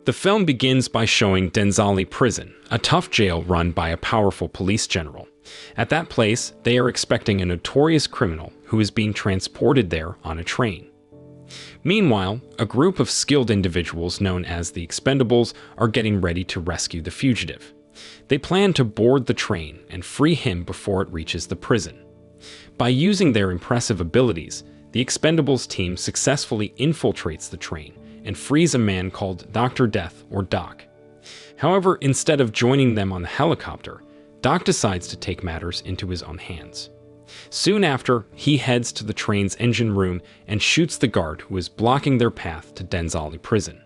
The film begins by showing Denzali Prison, a tough jail run by a powerful police general. At that place, they are expecting a notorious criminal who is being transported there on a train. Meanwhile, a group of skilled individuals known as the Expendables are getting ready to rescue the fugitive. They plan to board the train and free him before it reaches the prison. By using their impressive abilities, the Expendables team successfully infiltrates the train and frees a man called Dr. Death, or Doc. However, instead of joining them on the helicopter, Doc decides to take matters into his own hands. Soon after, he heads to the train's engine room and shoots the guard who is blocking their path to Denzali Prison.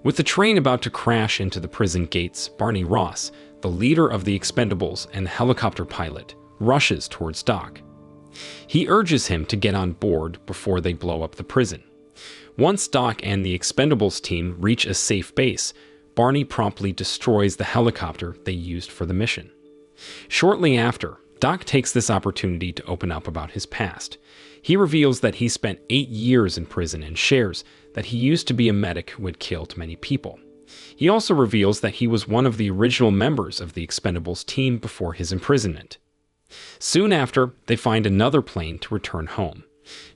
With the train about to crash into the prison gates, Barney Ross, the leader of the Expendables and the helicopter pilot, rushes towards Doc. He urges him to get on board before they blow up the prison. Once Doc and the Expendables team reach a safe base, Barney promptly destroys the helicopter they used for the mission. Shortly after, Doc takes this opportunity to open up about his past. He reveals that he spent 8 years in prison and shares that he used to be a medic who had killed many people. He also reveals that he was one of the original members of the Expendables team before his imprisonment. Soon after, they find another plane to return home.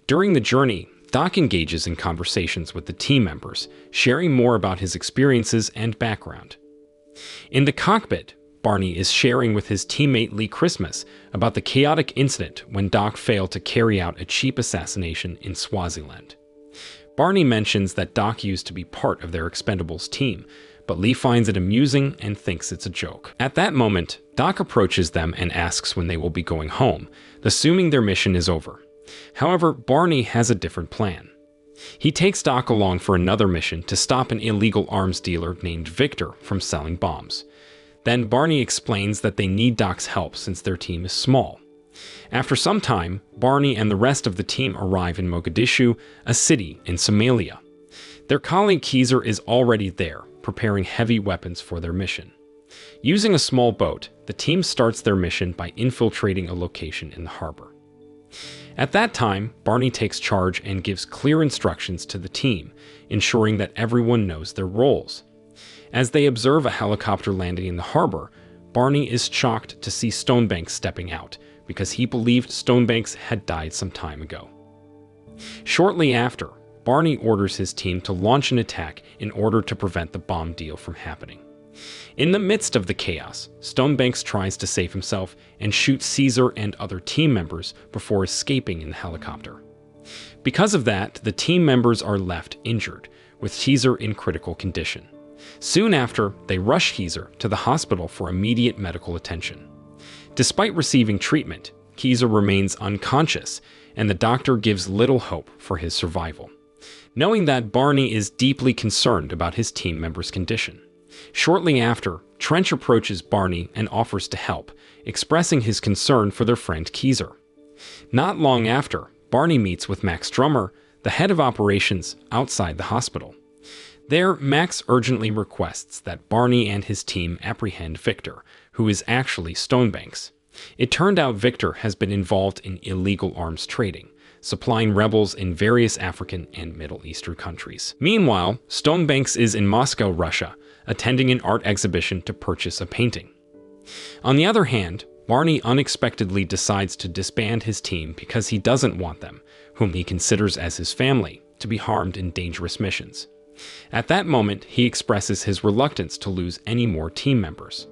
During the journey, Doc engages in conversations with the team members, sharing more about his experiences and background. In the cockpit, Barney is sharing with his teammate Lee Christmas about the chaotic incident when Doc failed to carry out a cheap assassination in Swaziland. Barney mentions that Doc used to be part of their Expendables team, but Lee finds it amusing and thinks it's a joke. At that moment, Doc approaches them and asks when they will be going home, assuming their mission is over. However, Barney has a different plan. He takes Doc along for another mission to stop an illegal arms dealer named Victor from selling bombs. Then Barney explains that they need Doc's help since their team is small. After some time, Barney and the rest of the team arrive in Mogadishu, a city in Somalia. Their colleague Keezer is already there, preparing heavy weapons for their mission. Using a small boat, the team starts their mission by infiltrating a location in the harbor. At that time, Barney takes charge and gives clear instructions to the team, ensuring that everyone knows their roles. As they observe a helicopter landing in the harbor, Barney is shocked to see Stonebanks stepping out, because he believed Stonebanks had died some time ago. Shortly after, Barney orders his team to launch an attack in order to prevent the bomb deal from happening. In the midst of the chaos, Stonebanks tries to save himself and shoots Caesar and other team members before escaping in the helicopter. Because of that, the team members are left injured, with Caesar in critical condition. Soon after, they rush Keezer to the hospital for immediate medical attention. Despite receiving treatment, Keezer remains unconscious, and the doctor gives little hope for his survival. Knowing that, Barney is deeply concerned about his team member's condition. Shortly after, Trench approaches Barney and offers to help, expressing his concern for their friend Keezer. Not long after, Barney meets with Max Drummer, the head of operations, outside the hospital. There, Max urgently requests that Barney and his team apprehend Victor, who is actually Stonebanks. It turned out Victor has been involved in illegal arms trading, supplying rebels in various African and Middle Eastern countries. Meanwhile, Stonebanks is in Moscow, Russia, attending an art exhibition to purchase a painting. On the other hand, Barney unexpectedly decides to disband his team because he doesn't want them, whom he considers as his family, to be harmed in dangerous missions. At that moment, he expresses his reluctance to lose any more team members.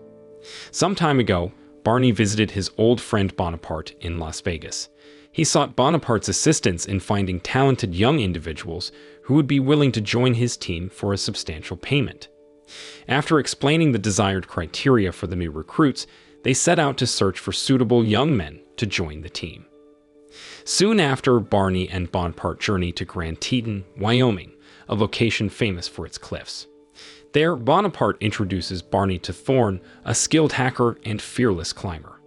Some time ago, Barney visited his old friend Bonaparte in Las Vegas. He sought Bonaparte's assistance in finding talented young individuals who would be willing to join his team for a substantial payment. After explaining the desired criteria for the new recruits, they set out to search for suitable young men to join the team. Soon after, Barney and Bonaparte journey to Grand Teton, Wyoming, a location famous for its cliffs. There, Bonaparte introduces Barney to Thorne, a skilled hacker and fearless climber.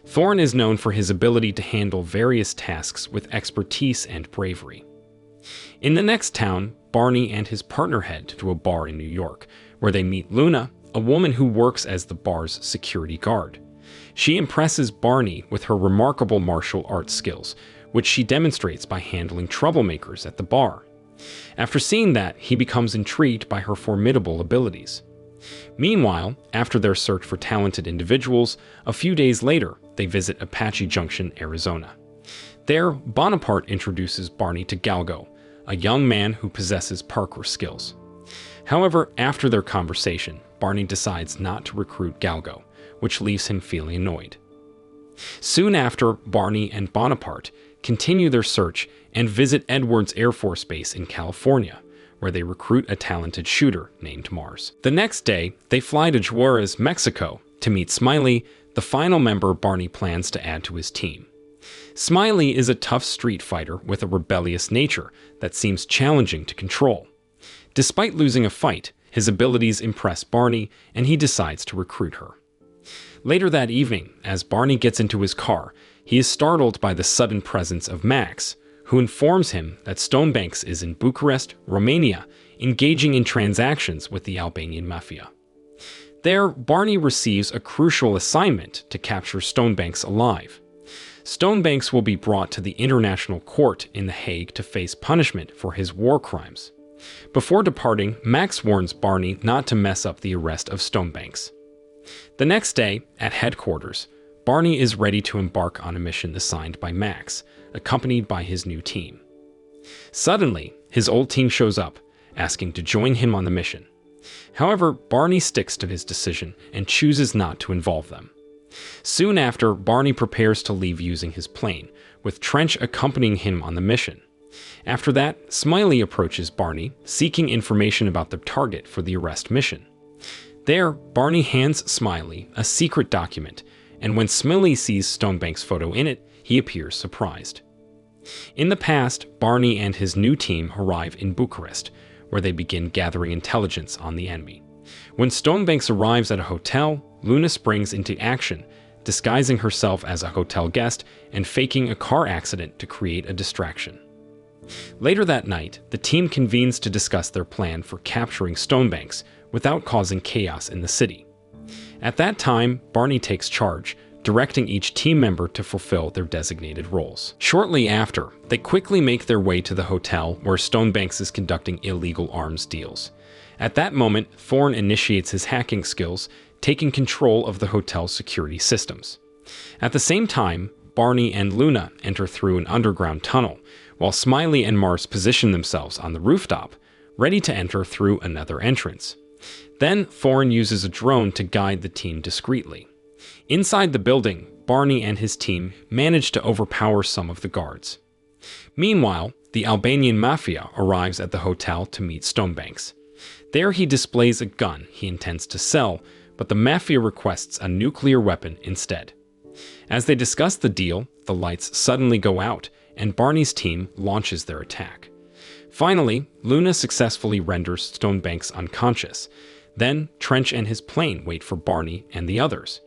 Thorne is known for his ability to handle various tasks with expertise and bravery. In the next town, Barney and his partner head to a bar in New York, where they meet Luna, a woman who works as the bar's security guard. She impresses Barney with her remarkable martial arts skills, which she demonstrates by handling troublemakers at the bar. After seeing that, he becomes intrigued by her formidable abilities. Meanwhile, after their search for talented individuals, a few days later, they visit Apache Junction, Arizona. There, Bonaparte introduces Barney to Galgo, a young man who possesses parkour skills. However, after their conversation, Barney decides not to recruit Galgo, which leaves him feeling annoyed. Soon after, Barney and Bonaparte continue their search and visit Edwards Air Force Base in California, where they recruit a talented shooter named Mars. The next day, they fly to Juarez, Mexico, to meet Smiley, the final member Barney plans to add to his team. Smiley is a tough street fighter with a rebellious nature that seems challenging to control. Despite losing a fight, his abilities impress Barney, and he decides to recruit her. Later that evening, as Barney gets into his car, he is startled by the sudden presence of Max, who informs him that Stonebanks is in Bucharest, Romania, engaging in transactions with the Albanian mafia. There, Barney receives a crucial assignment to capture Stonebanks alive. Stonebanks will be brought to the International Court in The Hague to face punishment for his war crimes. Before departing, Max warns Barney not to mess up the arrest of Stonebanks. The next day, at headquarters, Barney is ready to embark on a mission assigned by Max, accompanied by his new team. Suddenly, his old team shows up, asking to join him on the mission. However, Barney sticks to his decision and chooses not to involve them. Soon after, Barney prepares to leave using his plane, with Trench accompanying him on the mission. After that, Smiley approaches Barney, seeking information about the target for the arrest mission. There, Barney hands Smiley a secret document, and when Smiley sees Stonebanks' photo in it, he appears surprised. In the past, Barney and his new team arrive in Bucharest, where they begin gathering intelligence on the enemy. When Stonebanks arrives at a hotel, Luna springs into action, disguising herself as a hotel guest and faking a car accident to create a distraction. Later that night, the team convenes to discuss their plan for capturing Stonebanks without causing chaos in the city. At that time, Barney takes charge, directing each team member to fulfill their designated roles. Shortly after, they quickly make their way to the hotel where Stonebanks is conducting illegal arms deals. At that moment, Thorne initiates his hacking skills, taking control of the hotel's security systems. At the same time, Barney and Luna enter through an underground tunnel, while Smiley and Mars position themselves on the rooftop, ready to enter through another entrance. Then, Thorne uses a drone to guide the team discreetly. Inside the building, Barney and his team manage to overpower some of the guards. Meanwhile, the Albanian mafia arrives at the hotel to meet Stonebanks. There he displays a gun he intends to sell, but the mafia requests a nuclear weapon instead. As they discuss the deal, the lights suddenly go out, and Barney's team launches their attack. Finally, Luna successfully renders Stonebanks unconscious. Then, Trench and his plane wait for Barney and the others.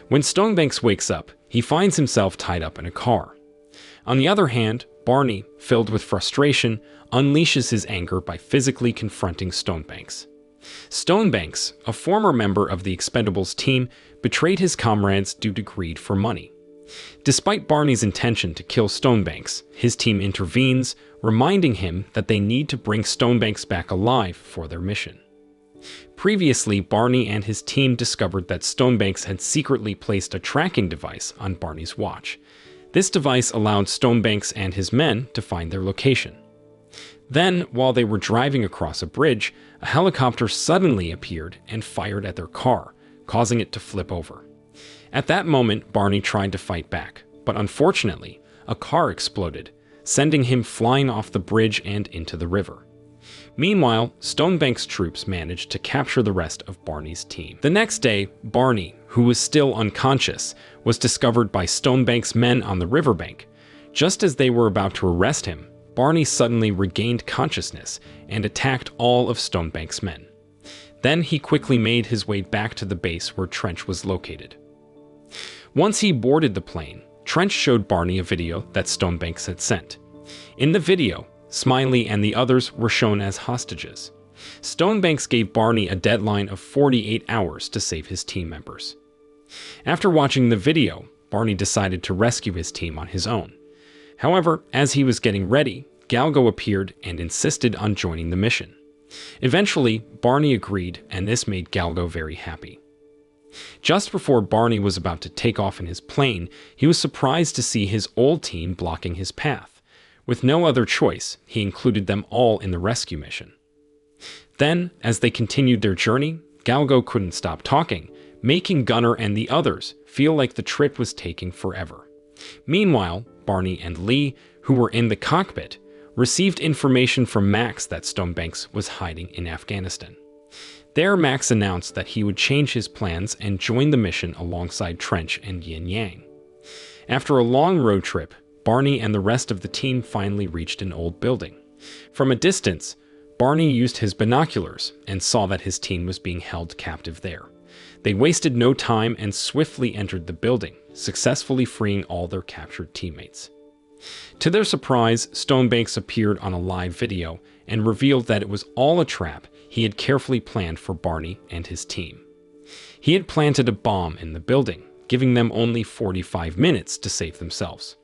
When Stonebanks wakes up, he finds himself tied up in a car. On the other hand, Barney, filled with frustration, unleashes his anger by physically confronting Stonebanks. Stonebanks, a former member of the Expendables team, betrayed his comrades due to greed for money. Despite Barney's intention to kill Stonebanks, his team intervenes, reminding him that they need to bring Stonebanks back alive for their mission. Previously, Barney and his team discovered that Stonebanks had secretly placed a tracking device on Barney's watch. This device allowed Stonebanks and his men to find their location. Then, while they were driving across a bridge, a helicopter suddenly appeared and fired at their car, causing it to flip over. At that moment, Barney tried to fight back, but unfortunately, a car exploded, sending him flying off the bridge and into the river. Meanwhile, Stonebanks' troops managed to capture the rest of Barney's team. The next day, Barney, who was still unconscious, was discovered by Stonebanks' men on the riverbank. Just as they were about to arrest him, Barney suddenly regained consciousness and attacked all of Stonebanks' men. Then he quickly made his way back to the base where Trench was located. Once he boarded the plane, Trench showed Barney a video that Stonebanks had sent. In the video, Smiley and the others were shown as hostages. Stonebanks gave Barney a deadline of 48 hours to save his team members. After watching the video, Barney decided to rescue his team on his own. However, as he was getting ready, Galgo appeared and insisted on joining the mission. Eventually, Barney agreed, and this made Galgo very happy. Just before Barney was about to take off in his plane, he was surprised to see his old team blocking his path. With no other choice, he included them all in the rescue mission. Then, as they continued their journey, Galgo couldn't stop talking, making Gunner and the others feel like the trip was taking forever. Meanwhile, Barney and Lee, who were in the cockpit, received information from Max that Stonebanks was hiding in Afghanistan. There, Max announced that he would change his plans and join the mission alongside Trench and Yin Yang. After a long road trip, Barney and the rest of the team finally reached an old building. From a distance, Barney used his binoculars and saw that his team was being held captive there. They wasted no time and swiftly entered the building, successfully freeing all their captured teammates. To their surprise, Stonebanks appeared on a live video and revealed that it was all a trap he had carefully planned for Barney and his team. He had planted a bomb in the building, giving them only 45 minutes to save themselves.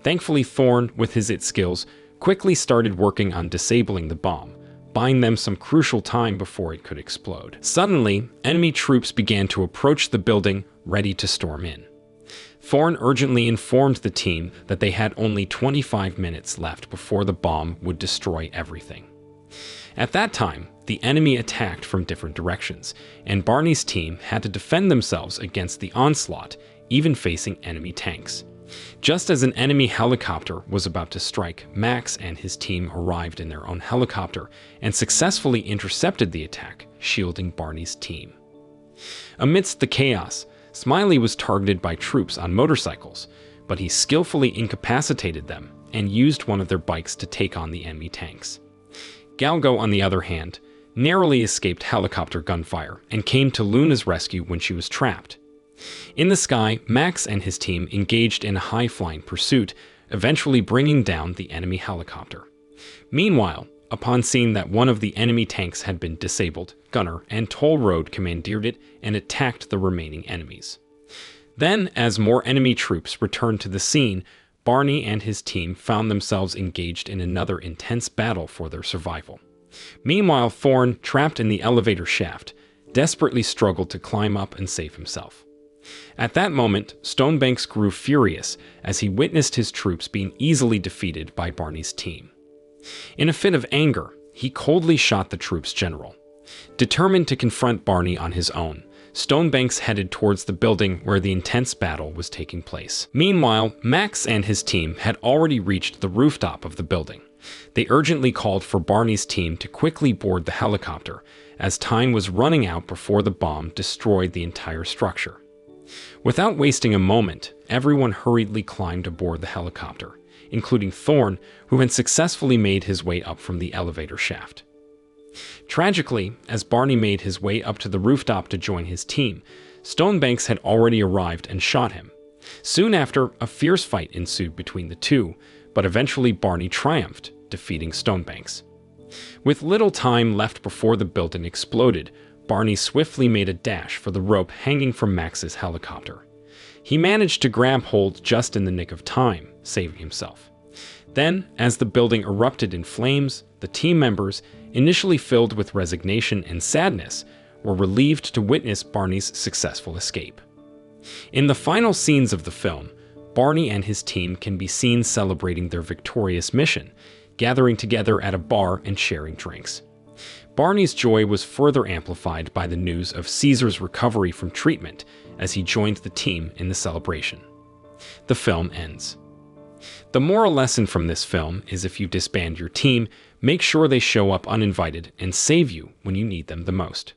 Thankfully, Thorn, with his IT skills, quickly started working on disabling the bomb, buying them some crucial time before it could explode. Suddenly, enemy troops began to approach the building, ready to storm in. Thorn urgently informed the team that they had only 25 minutes left before the bomb would destroy everything. At that time, the enemy attacked from different directions, and Barney's team had to defend themselves against the onslaught, even facing enemy tanks. Just as an enemy helicopter was about to strike, Max and his team arrived in their own helicopter and successfully intercepted the attack, shielding Barney's team. Amidst the chaos, Smiley was targeted by troops on motorcycles, but he skillfully incapacitated them and used one of their bikes to take on the enemy tanks. Galgo, on the other hand, narrowly escaped helicopter gunfire and came to Luna's rescue when she was trapped. In the sky, Max and his team engaged in a high-flying pursuit, eventually bringing down the enemy helicopter. Meanwhile, upon seeing that one of the enemy tanks had been disabled, Gunner and Toll Road commandeered it and attacked the remaining enemies. Then, as more enemy troops returned to the scene, Barney and his team found themselves engaged in another intense battle for their survival. Meanwhile, Thorn, trapped in the elevator shaft, desperately struggled to climb up and save himself. At that moment, Stonebanks grew furious as he witnessed his troops being easily defeated by Barney's team. In a fit of anger, he coldly shot the troop's general. Determined to confront Barney on his own, Stonebanks headed towards the building where the intense battle was taking place. Meanwhile, Max and his team had already reached the rooftop of the building. They urgently called for Barney's team to quickly board the helicopter, as time was running out before the bomb destroyed the entire structure. Without wasting a moment, everyone hurriedly climbed aboard the helicopter, including Thorn, who had successfully made his way up from the elevator shaft. Tragically, as Barney made his way up to the rooftop to join his team, Stonebanks had already arrived and shot him. Soon after, a fierce fight ensued between the two, but eventually Barney triumphed, defeating Stonebanks. With little time left before the building exploded, Barney swiftly made a dash for the rope hanging from Max's helicopter. He managed to grab hold just in the nick of time, saving himself. Then, as the building erupted in flames, the team members, initially filled with resignation and sadness, were relieved to witness Barney's successful escape. In the final scenes of the film, Barney and his team can be seen celebrating their victorious mission, gathering together at a bar and sharing drinks. Barney's joy was further amplified by the news of Caesar's recovery from treatment as he joined the team in the celebration. The film ends. The moral lesson from this film is if you disband your team, make sure they show up uninvited and save you when you need them the most.